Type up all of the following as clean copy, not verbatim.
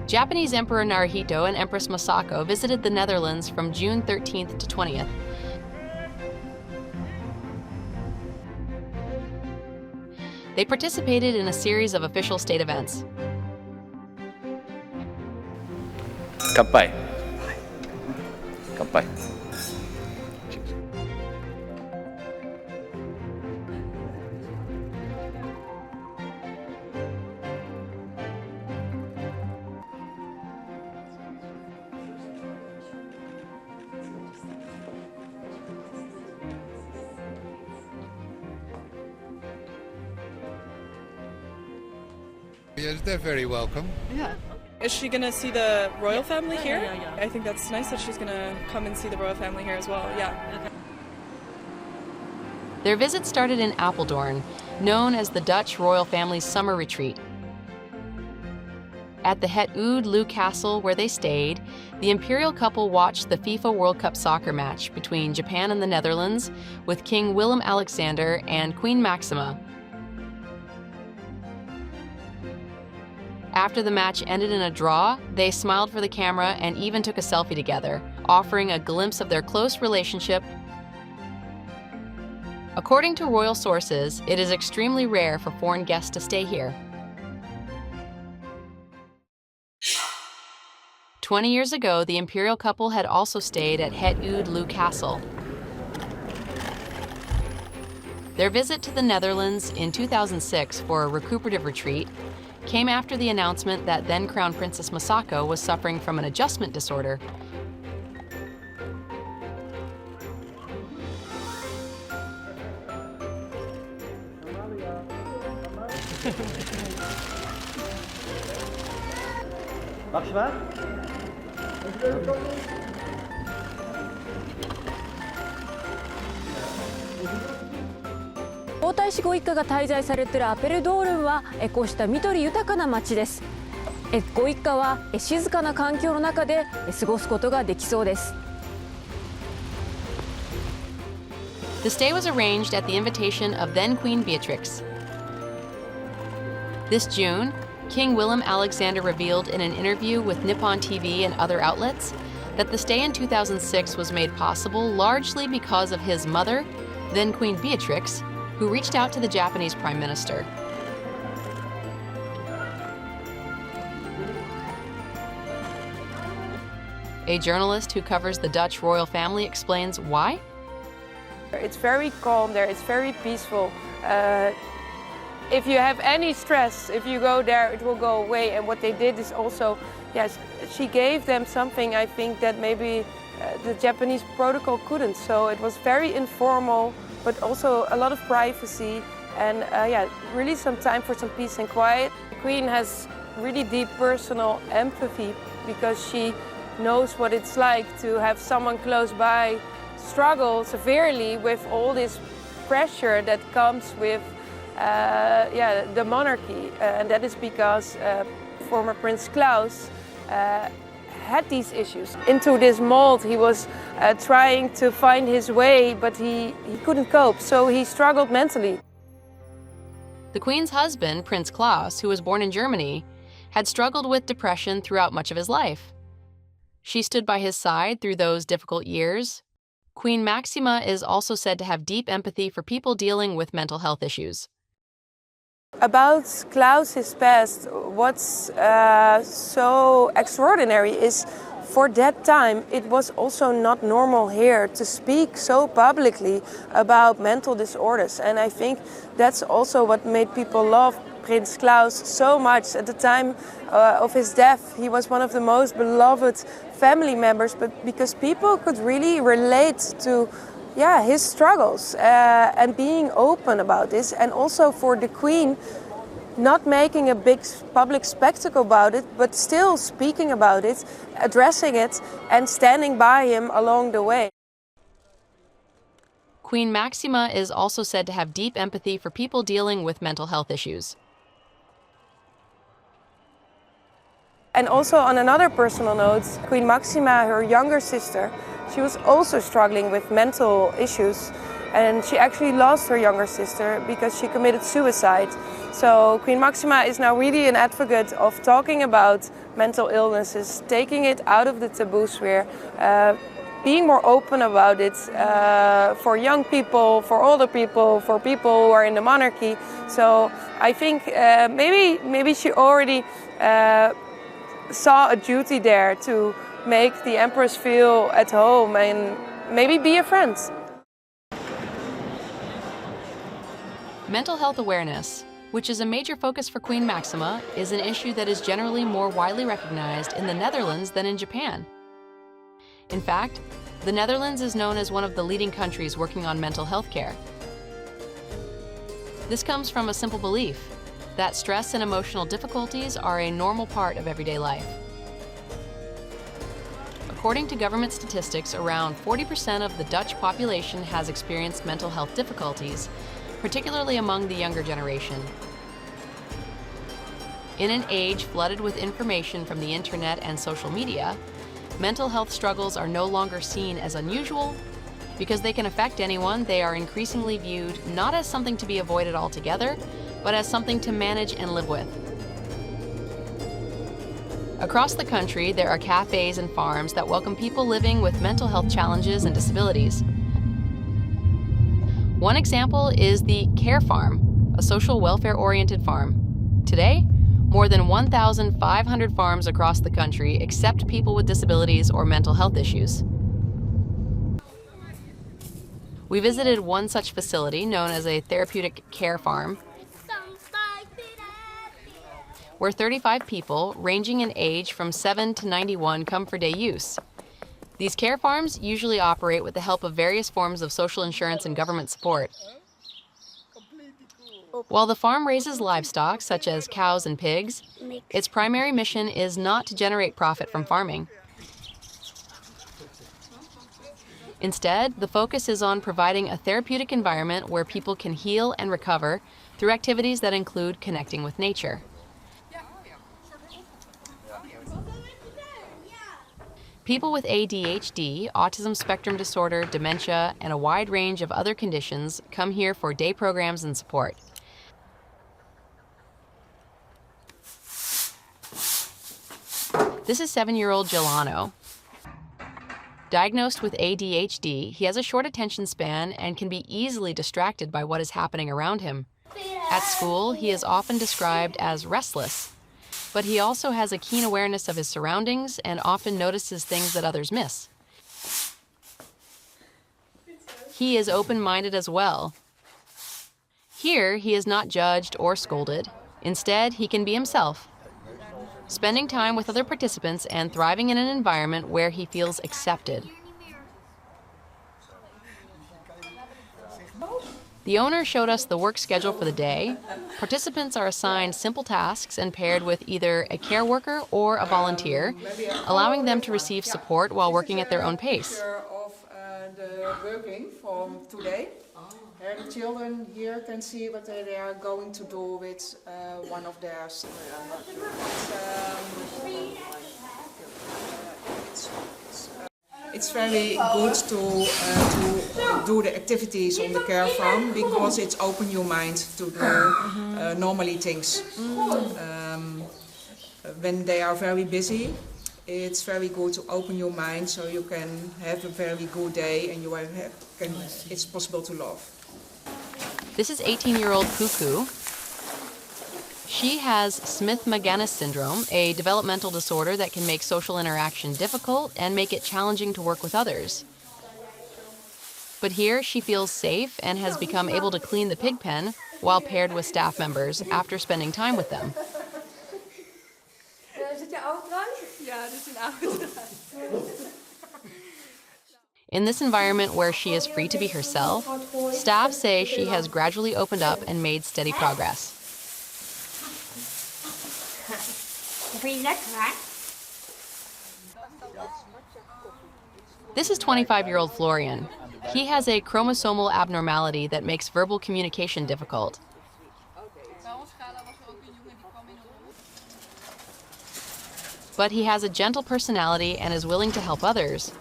Japanese Emperor Naruhito and Empress Masako visited the Netherlands from June 13th to 20th. They participated in a series of official state events. Kanpai. Kanpai. Yes, they're very welcome. Yeah. Is she going to see the royal family here? Yeah. I think that's nice that she's going to come and see the royal family here as well, yeah. Their visit started in Apeldoorn, known as the Dutch royal family's summer retreat. At the Het Oud Loo Castle where they stayed, the Imperial couple watched the FIFA World Cup soccer match between Japan and the Netherlands with King Willem-Alexander and Queen Maxima. After the match ended in a draw, they smiled for the camera and even took a selfie together, offering a glimpse of their close relationship. According to royal sources, it is extremely rare for foreign guests to stay here. 20 years ago, the Imperial couple had also stayed at Het Oud Loo Castle. Their visit to the Netherlands in 2006 for a recuperative retreat came after the announcement that then Crown Princess Masako was suffering from an adjustment disorder.皇太子ご一家が滞在されているアペルドールンはこうした緑豊かな街です。ご一家は静かな環境の中で過ごすことができそうです。The stay was arranged at the invitation of then Queen Beatrix. This June, King Willem-Alexander revealed in an interview with Nippon TV and other outlets that the stay in 2006 was made possible largely because of his mother, then Queen Beatrix, who reached out to the Japanese Prime Minister. A journalist who covers the Dutch royal family explains why. It's very calm there, it's very peaceful. If you have any stress, if you go there, it will go away. And what they did is also, yes, she gave them something I think that maybe the Japanese protocol couldn't. So it was very informal, but also a lot of privacy and yeah, really some time for some peace and quiet. The Queen has really deep personal empathy because she knows what it's like to have someone close by struggle severely with all this pressure that comes with yeah, the monarchy. And that is because former Prince Klaus had these issues. Into this mold, he was trying to find his way, but he couldn't cope, so he struggled mentally. The Queen's husband, Prince Klaus, who was born in Germany, had struggled with depression throughout much of his life. She stood by his side through those difficult years. Queen Maxima is also said to have deep empathy for people dealing with mental health issues. About Klaus's past, what's so extraordinary is for that time it was also not normal here to speak so publicly about mental disorders, and I think that's also what made people love Prince Klaus so much. At the time of his death, he was one of the most beloved family members, but because people could really relate to his struggles and being open about this, and also for the Queen not making a big public spectacle about it, but still speaking about it, addressing it, and standing by him along the way. Queen Maxima is also said to have deep empathy for people dealing with mental health issues. And also on another personal note, Queen Maxima, her younger sister, she was also struggling with mental issues, and she actually lost her younger sister because she committed suicide. So Queen Maxima is now really an advocate of talking about mental illnesses, taking it out of the taboo sphere, being more open about it for young people, for older people, for people who are in the monarchy. So I think maybe she already saw a duty there to make the Empress feel at home and maybe be a friend. Mental health awareness, which is a major focus for Queen Maxima, is an issue that is generally more widely recognized in the Netherlands than in Japan. In fact, the Netherlands is known as one of the leading countries working on mental health care. This comes from a simple belief that stress and emotional difficulties are a normal part of everyday life. According to government statistics, around 40% of the Dutch population has experienced mental health difficulties, particularly among the younger generation. In an age flooded with information from the internet and social media, mental health struggles are no longer seen as unusual. Because they can affect anyone, they are increasingly viewed not as something to be avoided altogether, but as something to manage and live with. Across the country, there are cafes and farms that welcome people living with mental health challenges and disabilities. One example is the Care Farm, a social welfare-oriented farm. Today, more than 1,500 farms across the country accept people with disabilities or mental health issues. We visited one such facility known as a Therapeutic Care Farm, where 35 people, ranging in age from 7 to 91, come for day use. These care farms usually operate with the help of various forms of social insurance and government support. While the farm raises livestock, such as cows and pigs, its primary mission is not to generate profit from farming. Instead, the focus is on providing a therapeutic environment where people can heal and recover through activities that include connecting with nature. People with ADHD, autism spectrum disorder, dementia, and a wide range of other conditions come here for day programs and support. This is 7-year-old Gelano. Diagnosed with ADHD, he has a short attention span and can be easily distracted by what is happening around him. At school, he is often described as restless, but he also has a keen awareness of his surroundings and often notices things that others miss. He is open-minded as well. Here, he is not judged or scolded. Instead, he can be himself, spending time with other participants and thriving in an environment where he feels accepted. The owner showed us the work schedule for the day. Participants are assigned simple tasks and paired with either a care worker or a volunteer, allowing them to receive support while working at their own pace. Of the working from today. The children here can see what they are going to do with one of their. It's very good to do the activities on the care farm because it's open your mind to do normally things. When they are very busy, it's very good to open your mind so you can have a very good day and it's possible to love. This is 18-year-old Cuckoo. She has Smith-Magenis syndrome, a developmental disorder that can make social interaction difficult and make it challenging to work with others. But here she feels safe and has become able to clean the pig pen while paired with staff members after spending time with them. In this environment where she is free to be herself, staff say she has gradually opened up and made steady progress. This is 25-year-old Florian. He has a chromosomal abnormality that makes verbal communication difficult. But he has a gentle personality and is willing to help others.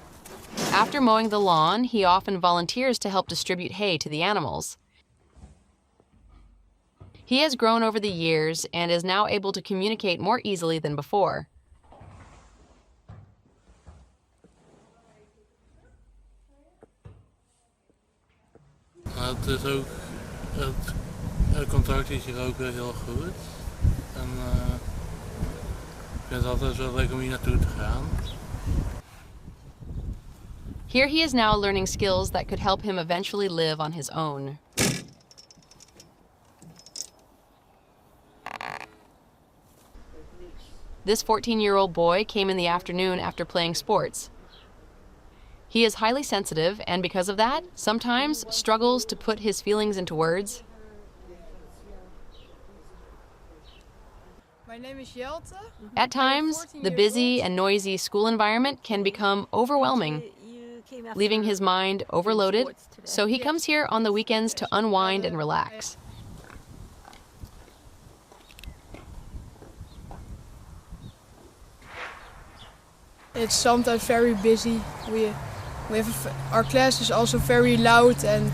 After mowing the lawn, he often volunteers to help distribute hay to the animals. He has grown over the years and is now able to communicate more easily than before. Het is ook, het contact is hier ook weer heel goed. En ik vind het altijd wel leuk om hier naartoe te gaan. Here he is now learning skills that could help him eventually live on his own. This 14-year-old boy came in the afternoon after playing sports. He is highly sensitive and because of that, sometimes struggles to put his feelings into words. My name is Jelte. At times, the busy and noisy school environment can become overwhelming, leaving his mind overloaded, so he comes here on the weekends to unwind and relax. It's sometimes very busy. We have our class is also very loud and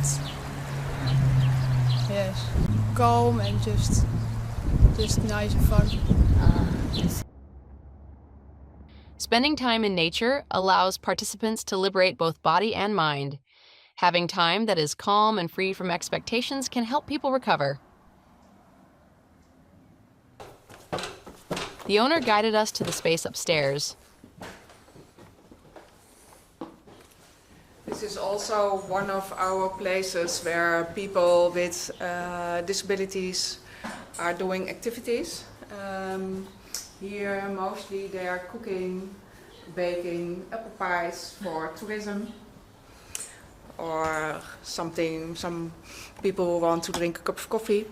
yes, calm and just nice and fun. Spending time in nature allows participants to liberate both body and mind. Having time that is calm and free from expectations can help people recover. The owner guided us to the space upstairs. This is also one of our places where people with disabilities are doing activities. Here mostly they are cooking, baking apple pies for tourism, or some people who want to drink a cup of coffee.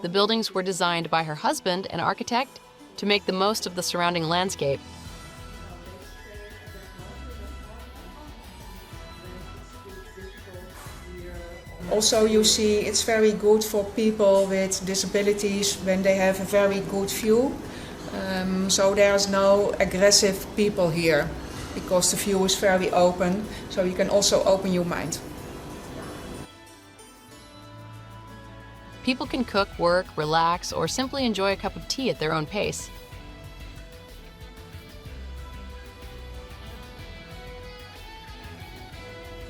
The buildings were designed by her husband, an architect, to make the most of the surrounding landscape. Also, you see, it's very good for people with disabilities when they have a very good view. So there's no aggressive people here because the view is very open, so you can also open your mind. People can cook, work, relax, or simply enjoy a cup of tea at their own pace.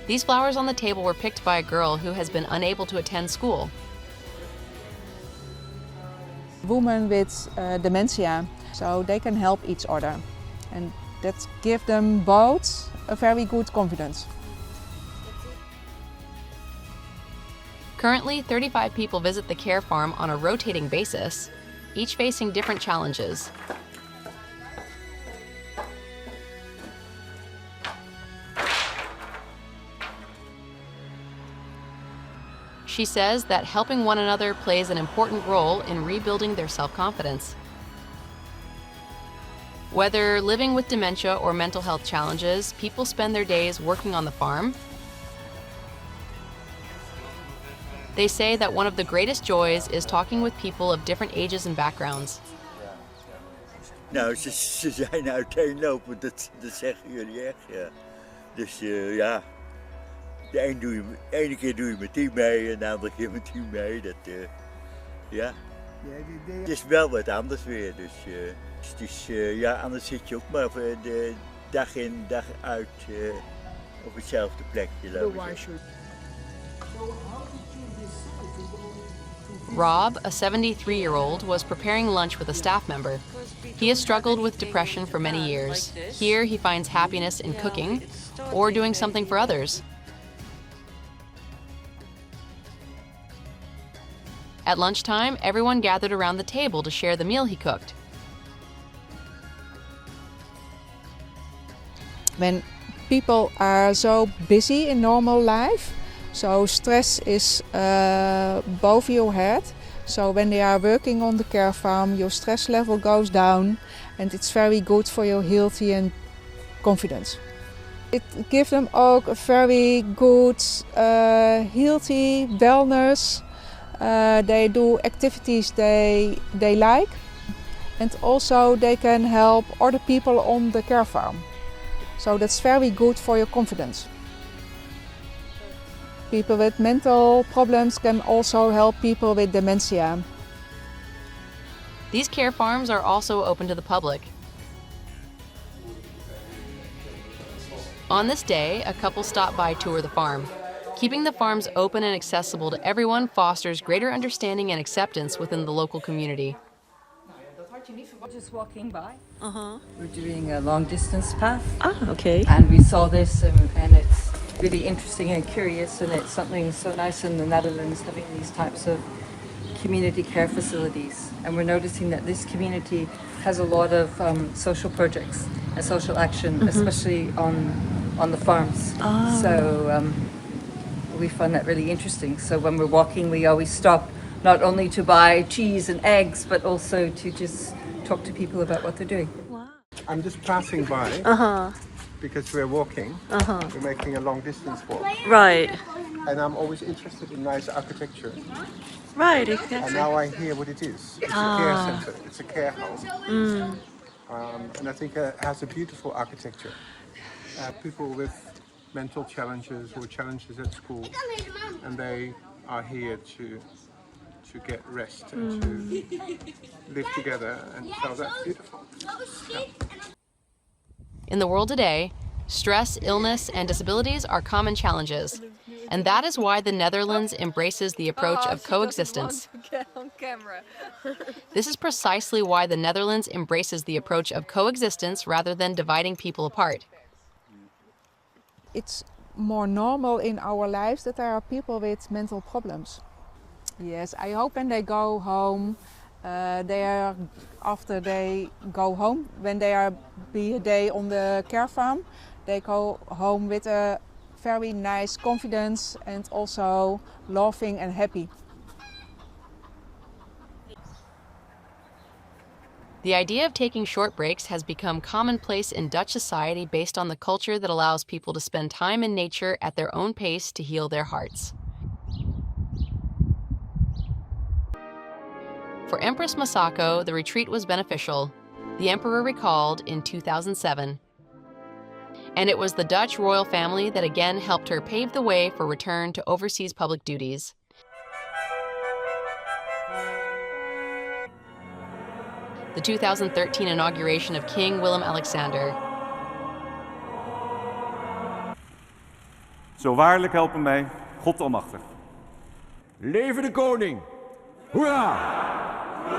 These flowers on the table were picked by a girl who has been unable to attend school. Women with dementia, so they can help each other. And that gives them both a very good confidence. Currently, 35 people visit the care farm on a rotating basis, each facing different challenges. She says that helping one another plays an important role in rebuilding their self-confidence. Whether living with dementia or mental health challenges, people spend their days working on the farm. They say that one of the greatest joys is talking with people of different ages and backgrounds. Nou, ze zijn uiteenlopend, dat zeggen jullie echt, ja. Dus ja, de ene keer doe je met die mee en de andere keer met die mee. Dat, ja. Het is wel wat anders weer, dus het is, ja, anders zit je ook maar de dag in, dag uit op hetzelfde plekje. Rob, a 73-year-old, was preparing lunch with a staff member. He has struggled with depression for many years. Here, he finds happiness in cooking or doing something for others. At lunchtime, everyone gathered around the table to share the meal he cooked. When people are so busy in normal life, so stress is above your head. So when they are working on the care farm, your stress level goes down and it's very good for your healthy and confidence. It gives them ook a very good healthy wellness. They do activities they like, and also they can help other people on the care farm. So that's very good for your confidence. People with mental problems can also help people with dementia. These care farms are also open to the public. On this day, a couple stopped by to tour the farm. Keeping the farms open and accessible to everyone fosters greater understanding and acceptance within the local community. Just walking by. We're doing a long distance path. Okay. And we saw this and it's really interesting and curious, and it's something so nice in the Netherlands having these types of community care facilities. And we're noticing that this community has a lot of social projects and social action, especially on the farms. So we find that really interesting. So when we're walking, we always stop not only to buy cheese and eggs, but also to just talk to people about what they're doing. I'm just passing by because we're walking. We're making a long distance walk. Right. And I'm always interested in nice architecture. Right, exactly. And now I hear what it is. It's a care center. It's a care home. And I think it has a beautiful architecture. People with mental challenges or challenges at school, and they are here to get rest and to live together, and so that's beautiful. Yeah. In the world today, stress, illness, and disabilities are common challenges, and that is why the Netherlands embraces the approach of coexistence. This is precisely why the Netherlands embraces the approach of coexistence rather than dividing people apart. It's more normal in our lives that there are people with mental problems. Yes, I hope when they go home, after they go home, when they are be a day on the care farm, they go home with a very nice confidence and also laughing and happy. The idea of taking short breaks has become commonplace in Dutch society based on the culture that allows people to spend time in nature at their own pace to heal their hearts. For Empress Masako, the retreat was beneficial, the emperor recalled in 2007. And it was the Dutch royal family that again helped her pave the way for return to overseas public duties. The 2013 inauguration of King Willem-Alexander. Zo waarlijk helpen mij, God almachtig. Leven de koning! Hoera!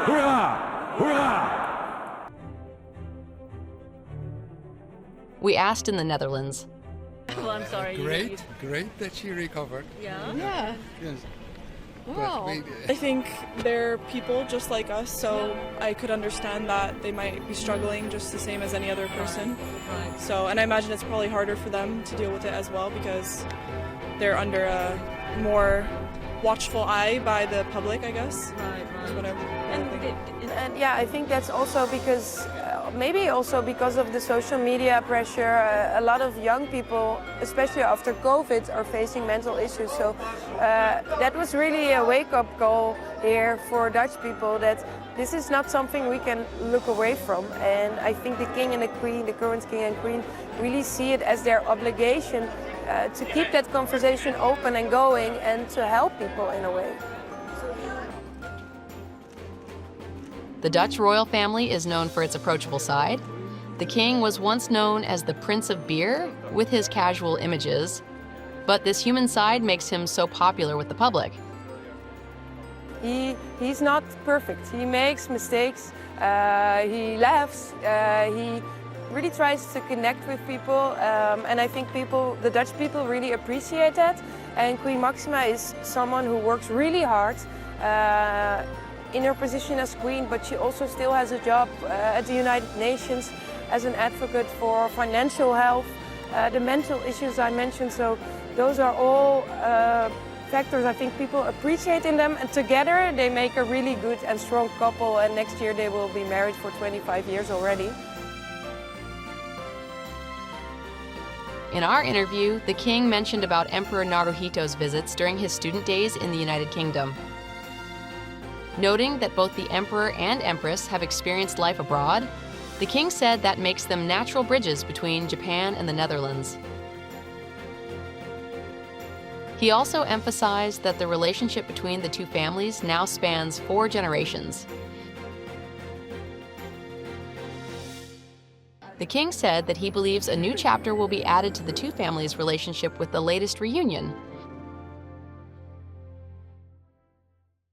Hoera! Hoera! We asked in the Netherlands. Well, I'm sorry. Great that she recovered. Yeah? Yeah. Yes. Wow. I think they're people just like us, so I could understand that they might be struggling just the same as any other person. Right. So, and I imagine it's probably harder for them to deal with it as well because they're under a more watchful eye by the public, I guess. Right. Whatever. And yeah, I think that's also because, maybe also because of the social media pressure, a lot of young people, especially after COVID, are facing mental issues. So that was really a wake-up call here for Dutch people that this is not something we can look away from. And I think the king and the queen, the current king and queen, really see it as their obligation to keep that conversation open and going and to help people in a way. The Dutch royal family is known for its approachable side. The king was once known as the Prince of Beer with his casual images, but this human side makes him so popular with the public. He's not perfect. He makes mistakes, he laughs, he really tries to connect with people, and I think the Dutch people really appreciate that. And Queen Maxima is someone who works really hard in her position as queen, but she also still has a job at the United Nations as an advocate for financial health, the mental issues I mentioned. So those are all factors I think people appreciate in them, and together they make a really good and strong couple, and next year they will be married for 25 years already. In our interview, the king mentioned about Emperor Naruhito's visits during his student days in the United Kingdom. Noting that both the emperor and empress have experienced life abroad, the king said that makes them natural bridges between Japan and the Netherlands. He also emphasized that the relationship between the two families now spans 4 generations. The king said that he believes a new chapter will be added to the two families' relationship with the latest reunion,